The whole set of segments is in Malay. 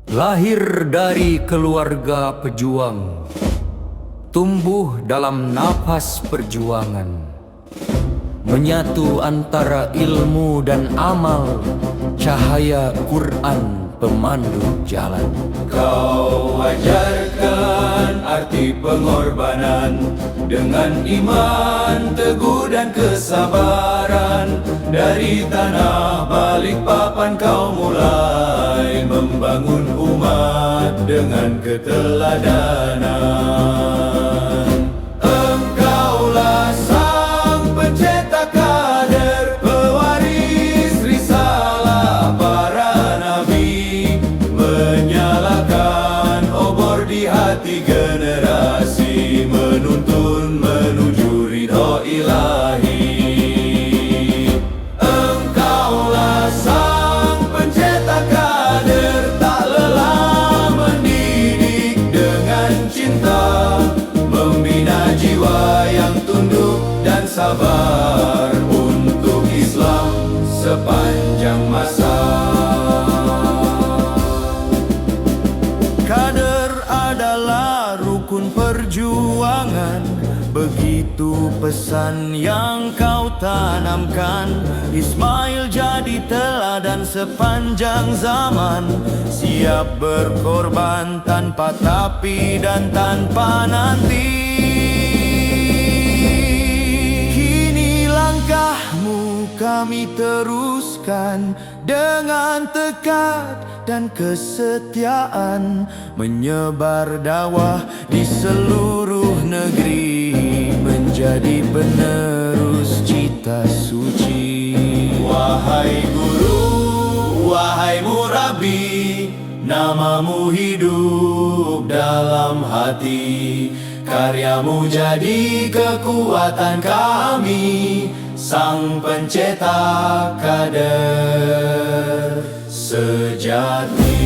Lahir dari keluarga pejuang, tumbuh dalam napas perjuangan, menyatu antara ilmu dan amal, cahaya Quran pemandu jalan. Kau ajarkan arti pengorbanan dengan iman teguh dan kesabaran. Dari tanah Balikpapan kau mulai membangun umat dengan keteladanan. Engkaulah sang pencetak kader, pewaris risalah para nabi, menyalakan obor di hati generasi, menuntun menuju ridho ilahi. Engkaulah sang pencetak kader, tak lelah mendidik dengan cinta, membina jiwa yang tunduk dan sabar untuk Islam sepanjang masa. Kader adalah rukun perjuangan, begitu pesan yang kau tanamkan. Ismail jadi teladan sepanjang zaman, siap berkorban tanpa tapi dan tanpa nanti. Kini langkahmu kami teruskan dengan tekad dan kesetiaan, menyebar dakwah di seluruh negeri, menjadi penerus cita suci. Wahai guru, wahai murabi, namamu hidup dalam hati. Karyamu jadi kekuatan kami, sang pencetak kader sejati.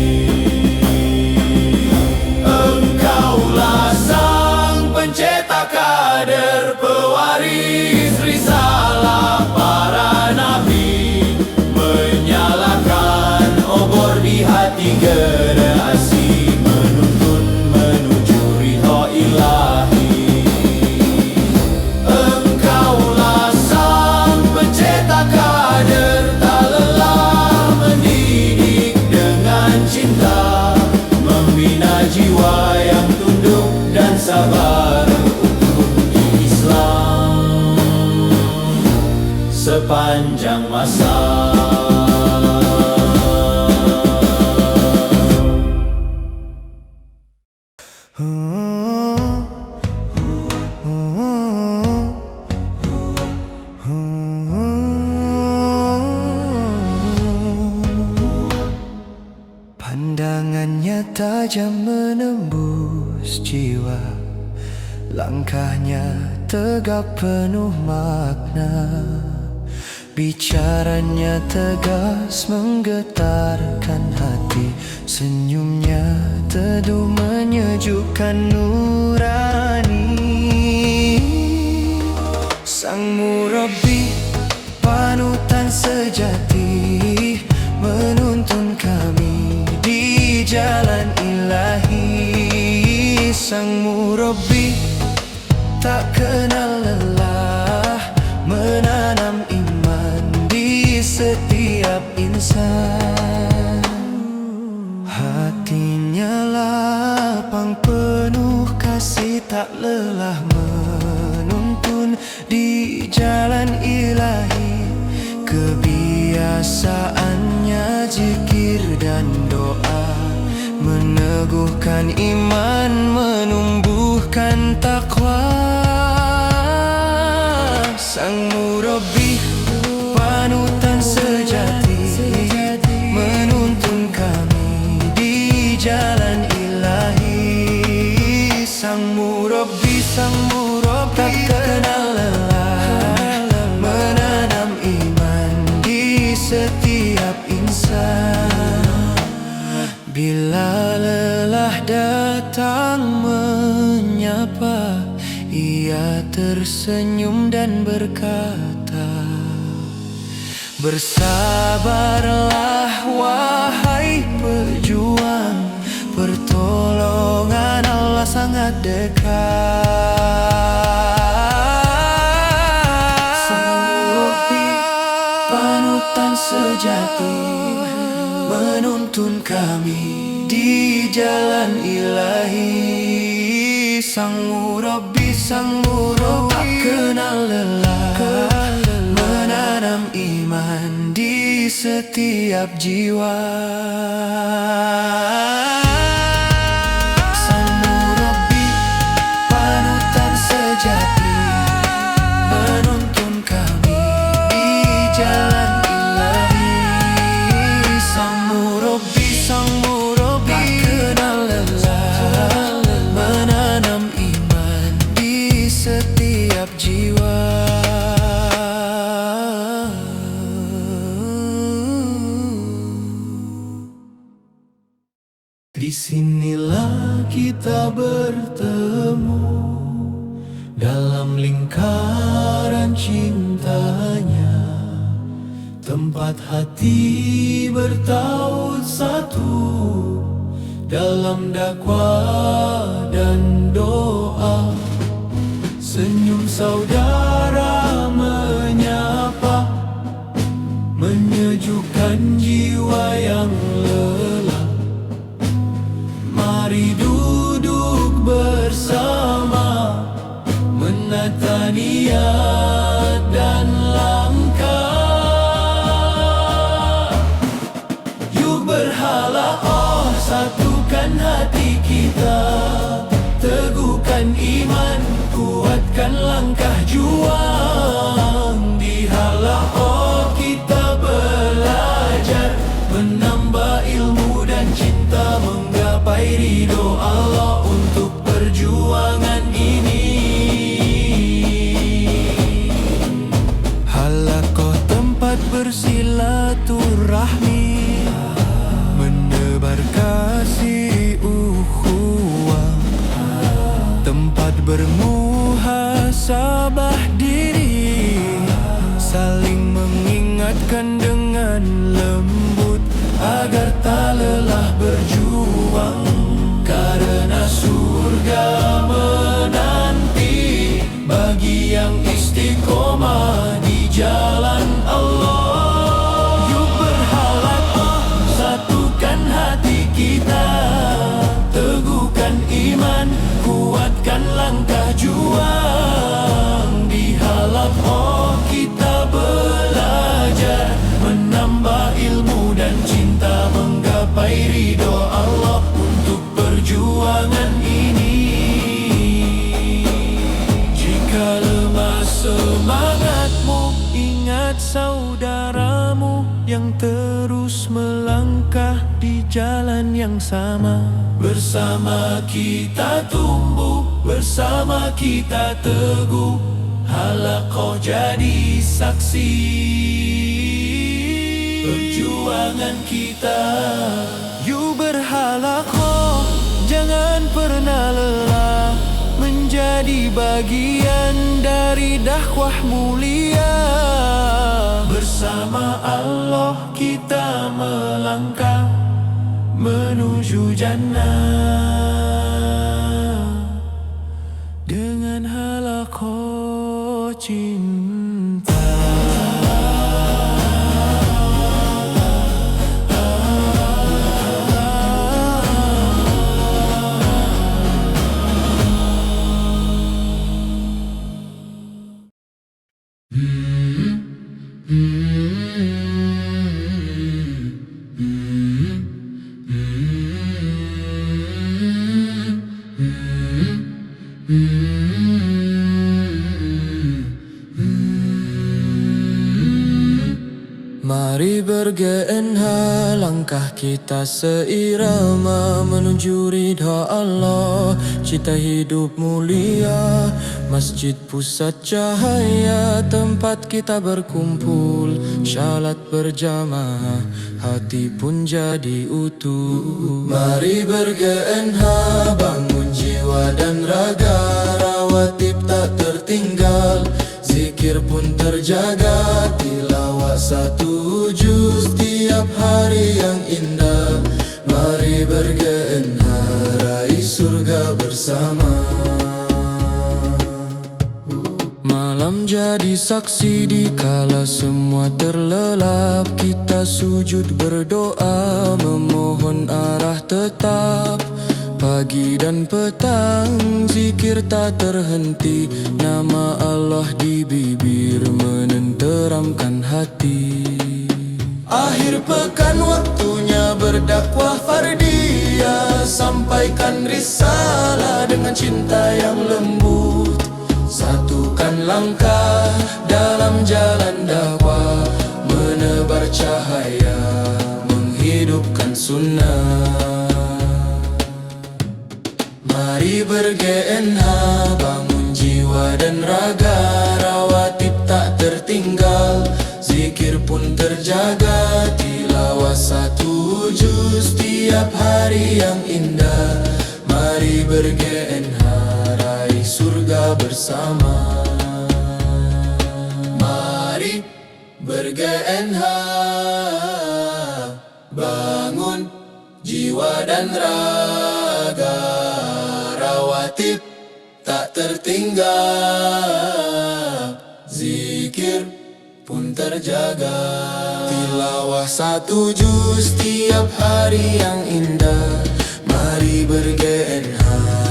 Engkaulah sang pencetak kader, pewaris risalah para nabi, menyalakan obor di hati generasi, menuntun menuju ridho ilahi. Engkaulah sang pencetak kader, tak lelah mendidik dengan cinta, membina jiwa yang tunduk dan sabar untuk Islam sepanjang masa. Pandangannya tajam menembus jiwa, langkahnya tegap penuh makna, bicaranya tegas menggetarkan hati, senyumnya teduh menyejukkan nurani. Sang murabi panutan sejati, menuntun kami di jalan ilahi. Sang murabi tak kenal lelah, menanam iman di setiap insan. Hatinya lapang penuh kasih, tak lelah menuntun di jalan ilahi. Kebiasaannya zikir dan doa, meneguhkan iman, menumbuhkan takwa. Sang murabi panutan sejati, menuntun kami di jalan ilahi. Sang murabi tak kenal lelah, menanam iman di setiap insan. Bila lelah datang menyapa, ia tersenyum dan berkata, bersabarlah wahai pejuang, sangat dekat. Sang Murabbi, panutan sejati, menuntun kami di jalan ilahi. Sang Murabbi, tak kenal lelah, menanam iman di setiap jiwa. Sang Murabbi, panutan sejati, menuntun kami di jalan ilahi. Sang Murabbi, tak kenal lelah, menanam iman di setiap jiwa. Disinilah kita bertemu dalam lingkaran cintanya, tempat hati bertaut satu dalam dakwah dan doa. Senyum saudara menyapa, menyejukkan jiwa yang lelah. Mari duduk bersama, menata niat dan langkah. Yuk berhala, satukan hati kita, teguhkan iman, kuatkan langkah juang. Di hala, kita belajar, menambah ilmu dan cinta, menggapai ridho Allah untuk perjuangan ini. Halaqah tempat bersilaturahmi, menebar kasih ukhuwah, tempat bermuhasabah diri, saling mengingatkan dengan lembut agar tak lelah berjuang, karena surga menanti bagi yang istiqomah di jalan Allah. Yuk berhalaqah, satukan hati kita, teguhkan iman, kuatkan langkah juang. Di halaqah kita belajar, menambah ilmu dan cinta, menggapai ridho Allah untuk perjuangan ini. Jika lemah semangatmu, ingat saudaramu yang terus melangkah di jalan yang sama. Bersama kita tumbuh, bersama kita teguh, halaqah jadi saksi perjuangan kita. Yuk berhalaqah, jangan pernah lelah, menjadi bagian dari dakwah mulia. Bersama Allah kita melangkah menuju jannah dengan halaqah cinta. Mari berGNH, langkah kita seirama menuju ridha Allah. Cita hidup mulia, masjid pusat cahaya, tempat kita berkumpul, syalat berjamaah, hati pun jadi utuh. Mari berGNH, bangun jiwa dan raga, rawatib tak tertinggal, zikir pun terjaga, tilawah satu juz tiap hari yang indah. Mari berGNH, raih surga bersama. jadi saksi di kala semua terlelap. Kita sujud berdoa memohon arah tetap. Pagi dan petang zikir tak terhenti. Nama Allah di bibir menenteramkan hati. Akhir pekan waktunya berdakwah fardiyah. Sampaikan risalah dengan cinta yang lembut. Satukan langkah dalam jalan dakwah. Menebar cahaya, menghidupkan sunnah. Mari ber-GNH, bangun jiwa dan raga. Rawatib tak tertinggal, zikir pun terjaga. Tilawah satu juz tiap hari yang indah. Mari ber-GNH, raih surga bersama. Mari ber-GNH, bangun jiwa dan raga. Rawatib tak tertinggal, zikir pun terjaga. Tilawah satu juz tiap hari yang indah. Mari ber-GNH,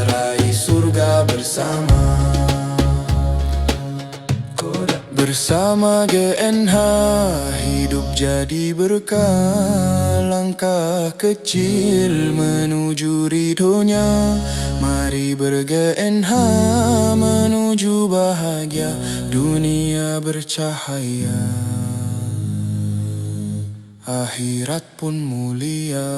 raih surga bersama. Bersama GNH hidup jadi berkah. Langkah kecil menuju ridhonya. Mari ber-GNH menuju bahagia. Dunia bercahaya, akhirat pun mulia.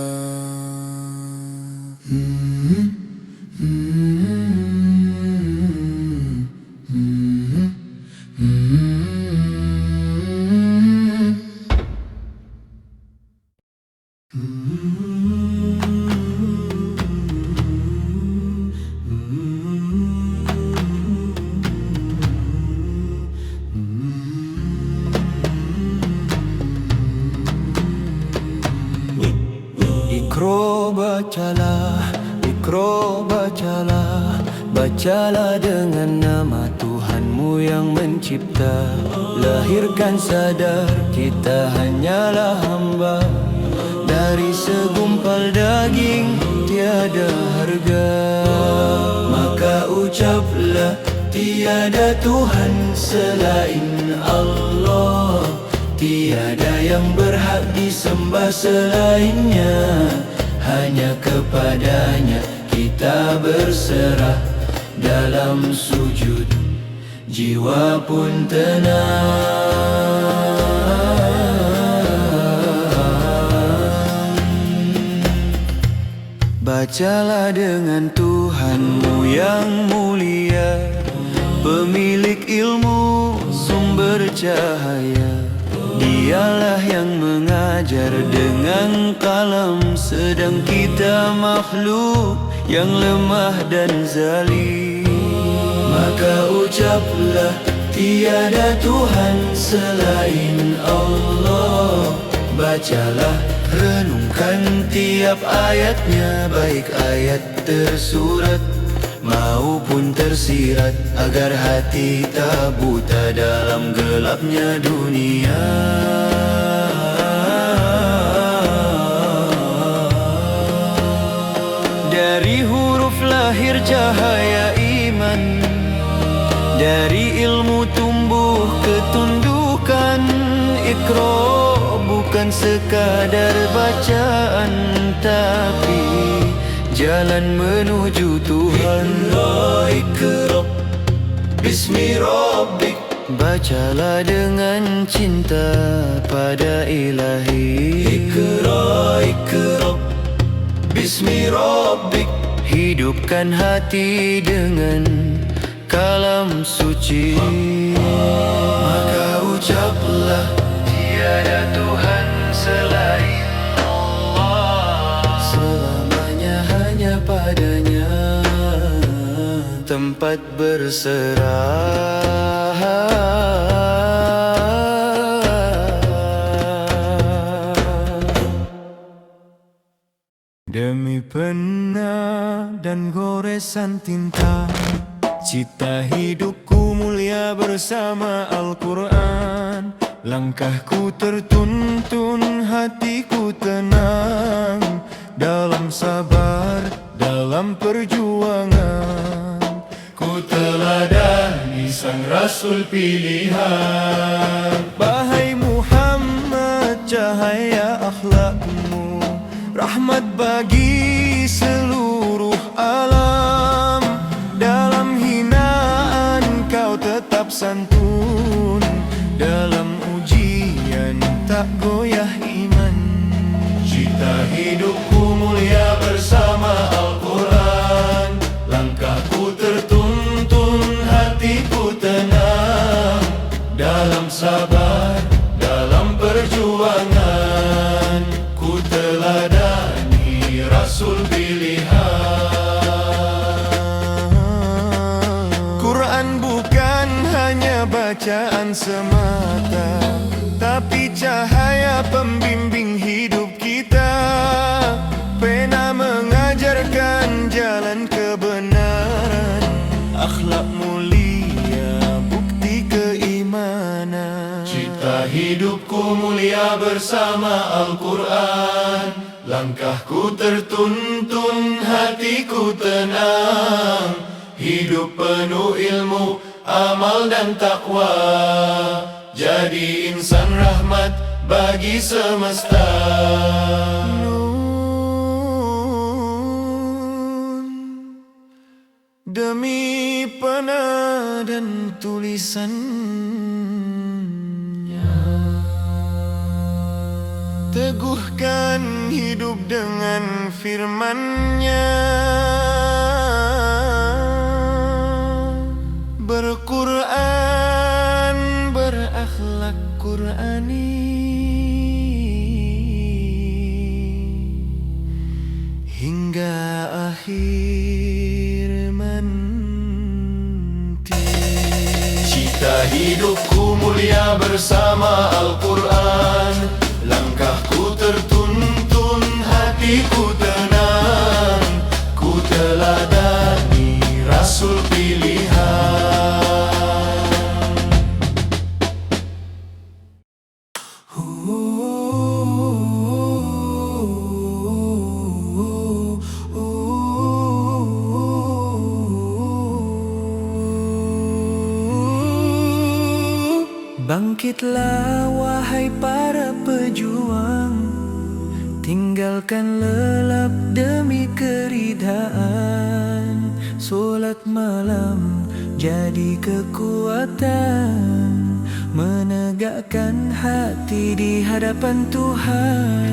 Ikro bacalah, bacalah dengan nama Tuhanmu yang mencipta. Lahirkan sadar kita hanyalah hamba. Dari segumpal daging tiada harga. Maka ucaplah tiada Tuhan selain Allah. Tiada yang berhak disembah selainnya. Hanya kepadanya kita berserah. Dalam sujud jiwa pun tenang. Bacalah dengan Tuhanmu yang mulia, pemilik ilmu, sumber cahaya. Dialah yang mengajar dengan kalam, sedang kita makhluk yang lemah dan zalim. Maka ucaplah tiada Tuhan selain Allah. Bacalah, renungkan tiap ayatnya, baik ayat tersurat maupun tersirat, agar hati tak buta dalam gelapnya dunia. Dari huruf lahir cahaya iman, dari ilmu tumbuh ketundukan. Iqra bukan sekadar bacaan, tapi jalan menuju Tuhan. Iqra bismi rabbik, bacalah dengan cinta pada Ilahi. Iqra bismi rabbik, hidupkan hati dengan kalam suci. Maka ucaplah tiada Tuhan selain Allah. Selamanya hanya padanya tempat berserah. Demi pena dan goresan tinta, cita hidupku mulia mulia bersama Al-Quran. Langkahku tertuntun, hatiku tenang, dalam sabar, dalam perjuangan. Ku teladani sang Rasul pilihan. Wahai Muhammad, cahaya akhlakmu, rahmat bagi seluruh alam. Dalam hinaan kau tetap santun, dalam ujian tak goyah iman. Cita hidupku mulia bersama Al-Quran. Langkahku tertuntun, hatiku tenang, dalam sabar, dalam perjuangan. Ku teladani Rasul pilihan. Quran bukan hanya bacaan semata, tapi cahaya pembimbing hidup kita. Pena mengajarkan jalan kebenaran, akhlak mulia bukti keimanan. Cita hidupku mulia bersama Al-Quran. Langkahku tertuntun, hatiku tenang, hidup penuh ilmu, amal dan takwa. Jadi insan rahmat bagi semesta. Demi pena dan tulisannya, teguhkan hidup dengan firman-Nya. Berquran, berakhlak Qurani, hingga akhir nanti. Cita hidupku mulia bersama Al-Quran. Langkahku tertuntun, hatiku tenang, ku teladani Rasul pilihan. Bangkitlah wahai para pejuang, tinggalkan lelap demi keridhaan. Solat malam jadi kekuatan, menegakkan hati di hadapan Tuhan.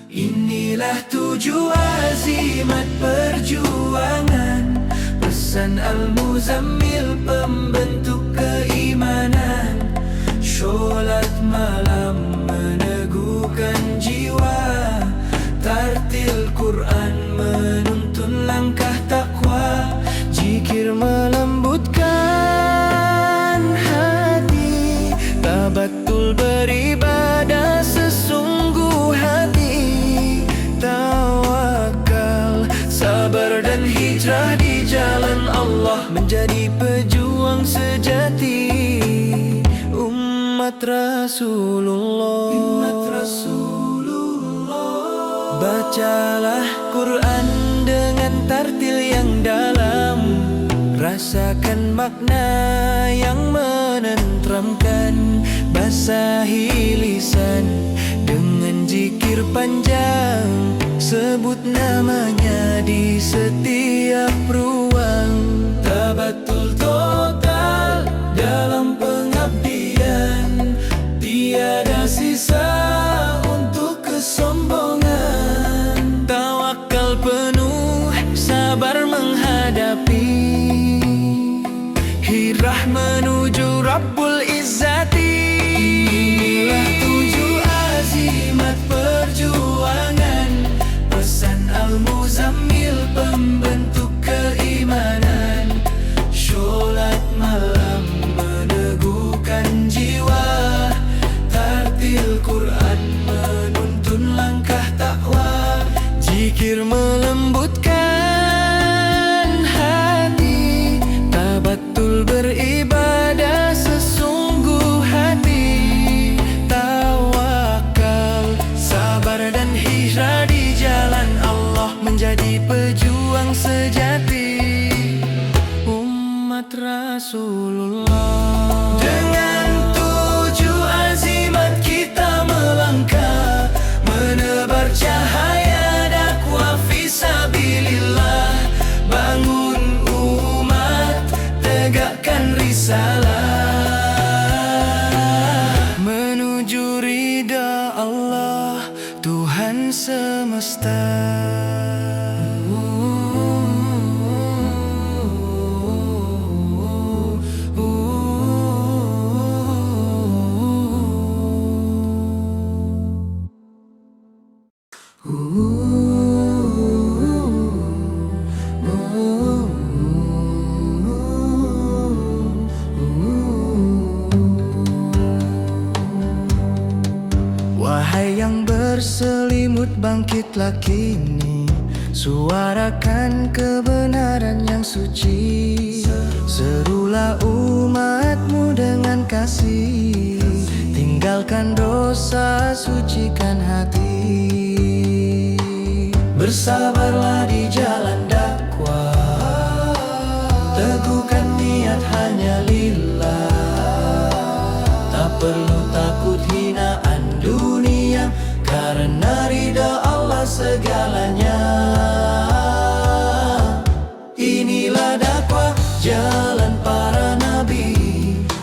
Inilah tujuh azimat perjuangan, pesan Al-Muzammil pembentuk keimanan. Sholat malam meneguhkan jiwa, tartil Quran menuntun langkah takwa. Zikir melembutkan hati, tabatul beribadah sesungguh hati. Tawakal, sabar dan hijrah di jalan Allah, menjadi pejuang sejati. Umat Rasulullah, bacalah Quran dengan tartil yang dalam, rasakan makna yang menenteramkan. Basahi lisan dengan zikir panjang, sebut namanya di setiap ruang. Tabatul total dalam pengabdian, tiada sisa untuk kesombongan. Tawakal penuh, sabar menghadapi, hijrah menuju Rabbul Izzati. Inilah tujuh azimat perjuangan, pesan Al-Muzammil pembentuk keimanan. Sholat malam meneguhkan jiwa, tartil Quran menuntun langkah takwa. Zikir melembutkan hati, Rasulullah. Dengan tujuh azimat kita melangkah, menebar cahaya dakwah fisabilillah. Bangun umat, tegakkan risalah, menuju ridha Allah, Tuhan semesta. Wahai yang berselimut, bangkitlah kini, suarakan kebenaran yang suci. Serulah umatmu dengan kasih, tinggalkan dosa, sucikan hati. Bersabarlah di jalan dakwah, teguhkan niat hanya lillah. Tak perlu takut hinaan dunia, karena ridha Allah segalanya. Inilah dakwah jalan para nabi,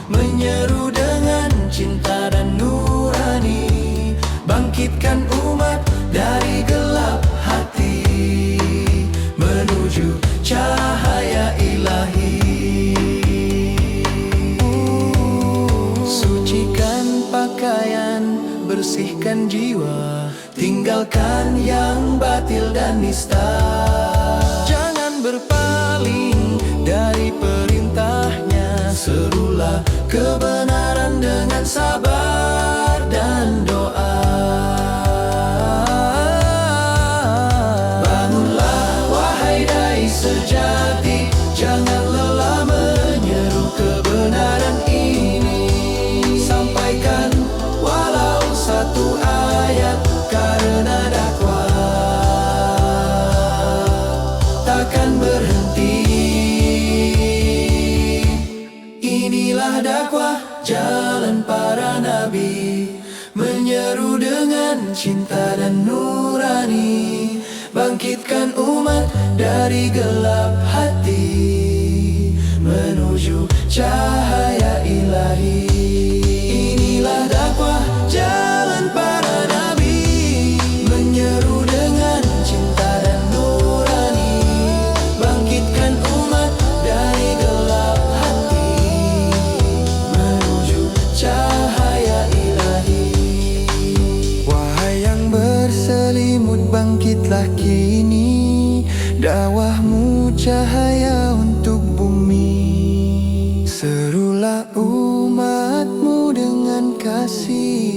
menyeru dengan cinta dan nurani. Bangkitkan umat dari gelap hati, menuju cahaya ilahi. Sucikan pakaian, bersihkan jiwa, tinggalkan yang batil dan nista. Jangan berpaling dari perintahnya, serulah kebenaran dengan sabar dan doa. Bangunlah wahai dai sejati, jangan lelah menyeru kebenaran ini. Sampaikan walau satu ayat, karena dakwah takkan berhenti. Inilah dakwah jalan para nabi, menyeru dengan cinta dan nurani. Bangkitkan umat dari gelap hati, menuju cahaya ilahi. Inilah dakwah jalan para nabi, menyeru dengan cinta dan nurani. Bangkitkan umat dari gelap hati, menuju cahaya ilahi. Wahai yang berselimut, bangkitlah kini, dakwahmu cahaya untuk bumi. Serulah umatmu dengan kasih.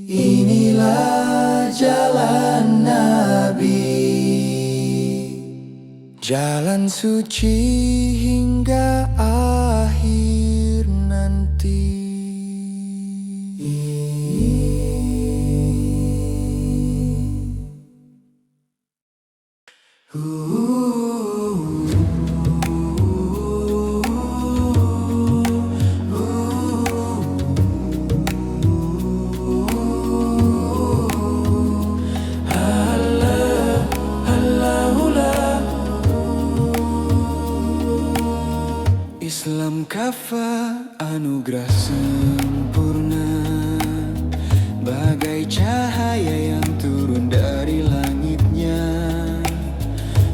Inilah jalan Nabi, jalan suci hingga akhir nanti. Islam kafah anugerah sempurna, bagai cahaya yang turun dari langitnya.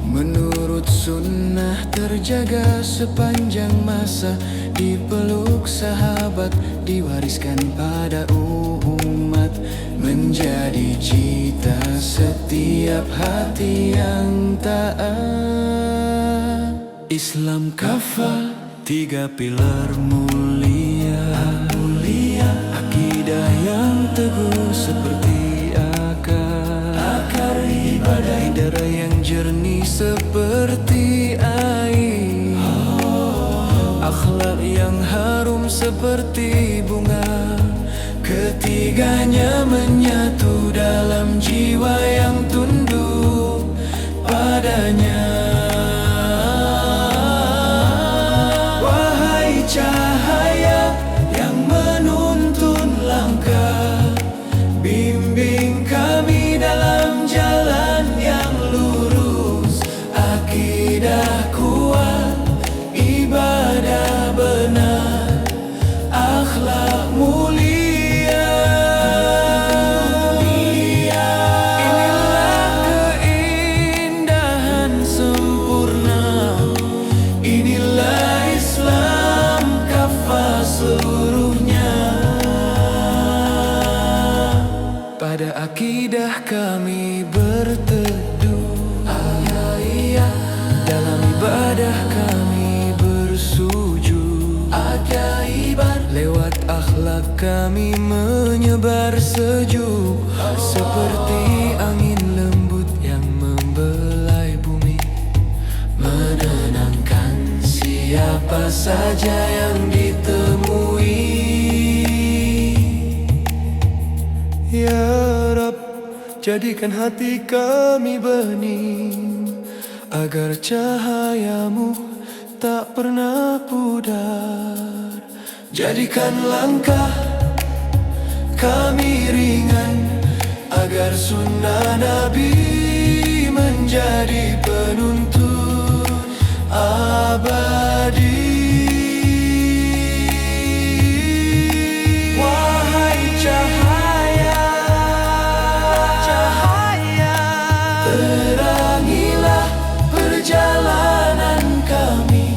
Menurut sunnah terjaga sepanjang masa, dipeluk sahabat, diwariskan pada umat, menjadi cita setiap hati yang taat. Islam kafah, tiga pilar mulia, akidah yang teguh seperti akar ibadah, darah yang jernih seperti air, akhlak yang harum seperti bunga. Ketiganya menyatu dalam jiwa yang tunduk padanya. akidah kami berteduh. Dalam ibadah kami bersujud. Lewat akhlak kami menyebar sejuk, seperti angin lembut yang membelai bumi, menenangkan siapa saja yang ditemui. Ya Rab, jadikan hati kami bening, agar cahayamu tak pernah pudar. Jadikan langkah kami ringan, agar sunnah Nabi menjadi penuntun abadi. Wahai cahaya, terangilah perjalanan kami.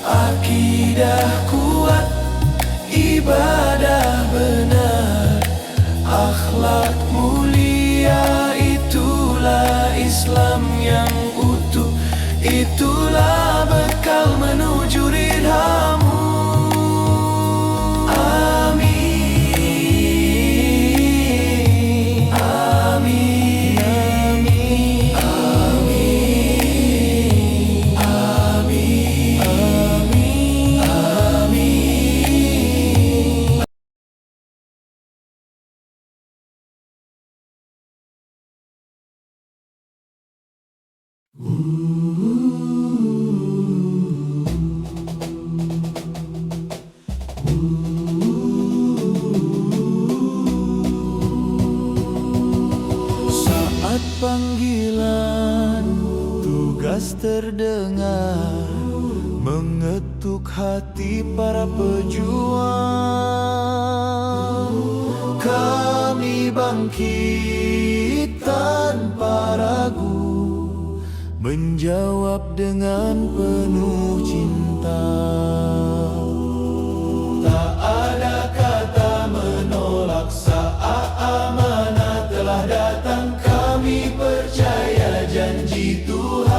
Akidah kuat, ibadah benar, akhlak mulia, itulah Islam yang utuh, itulah bekal menuju ridhamu. Amin, amin, amin, amin, amin, amin, amin. Saat panggilan tugas terdengar, mengetuk hati para pejuang. Kami bangkit tanpa ragu, menjawab dengan penuh cinta. Tak ada kata menolak saat amanah telah datang. Kami percaya janji Tuhan,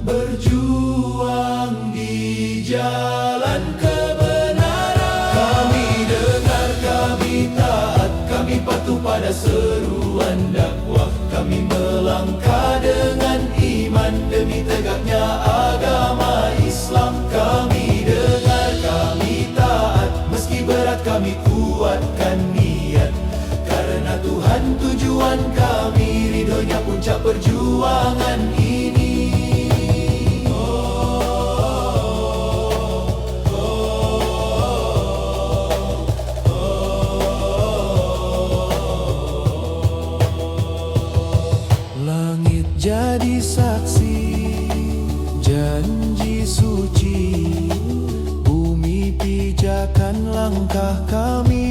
berjuang di jalan kebenaran. Kami dengar, kami taat, kami patuh pada seruan dakwah. Kami melangkah dengan iman demi tegaknya agama Islam. Kami dengar, kami taat, meski berat kami kuatkan niat, karena Tuhan tujuan kami, ridhonya puncak perjuangan ini. Langit jadi saksi, janji suci, bumi pijakan langkah kami.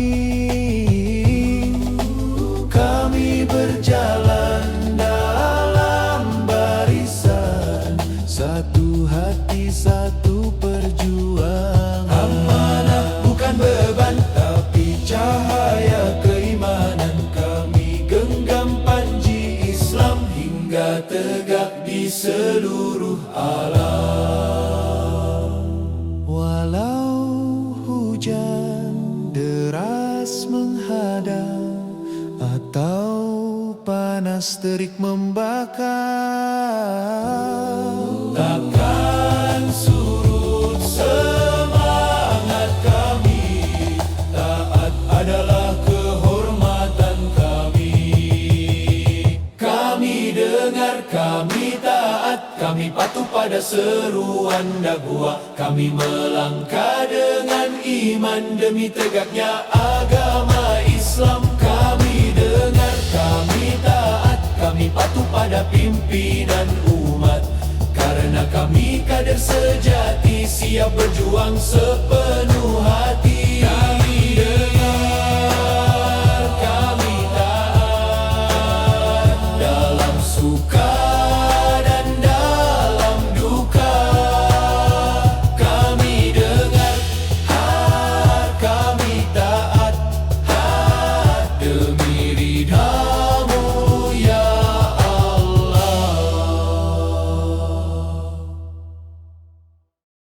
Kami berjalan dalam barisan, satu hati, satu perjuangan. Amanah bukan beban, tapi cahaya keimanan. Kami genggam panji Islam hingga tegak di seluruh alam. Walau hujan deras menghadang, atau panas terik membakar, takkan surut semangat kami. Taat adalah kehormatan kami. Kami dengar, kami taat, kami patuh pada seruan dakwah. Kami melangkah dengan iman demi tegaknya agama Islam. Kami dengar, kami taat, kami patuh pada pimpinan umat, karena kami kader sejati, siap berjuang sepenuhnya.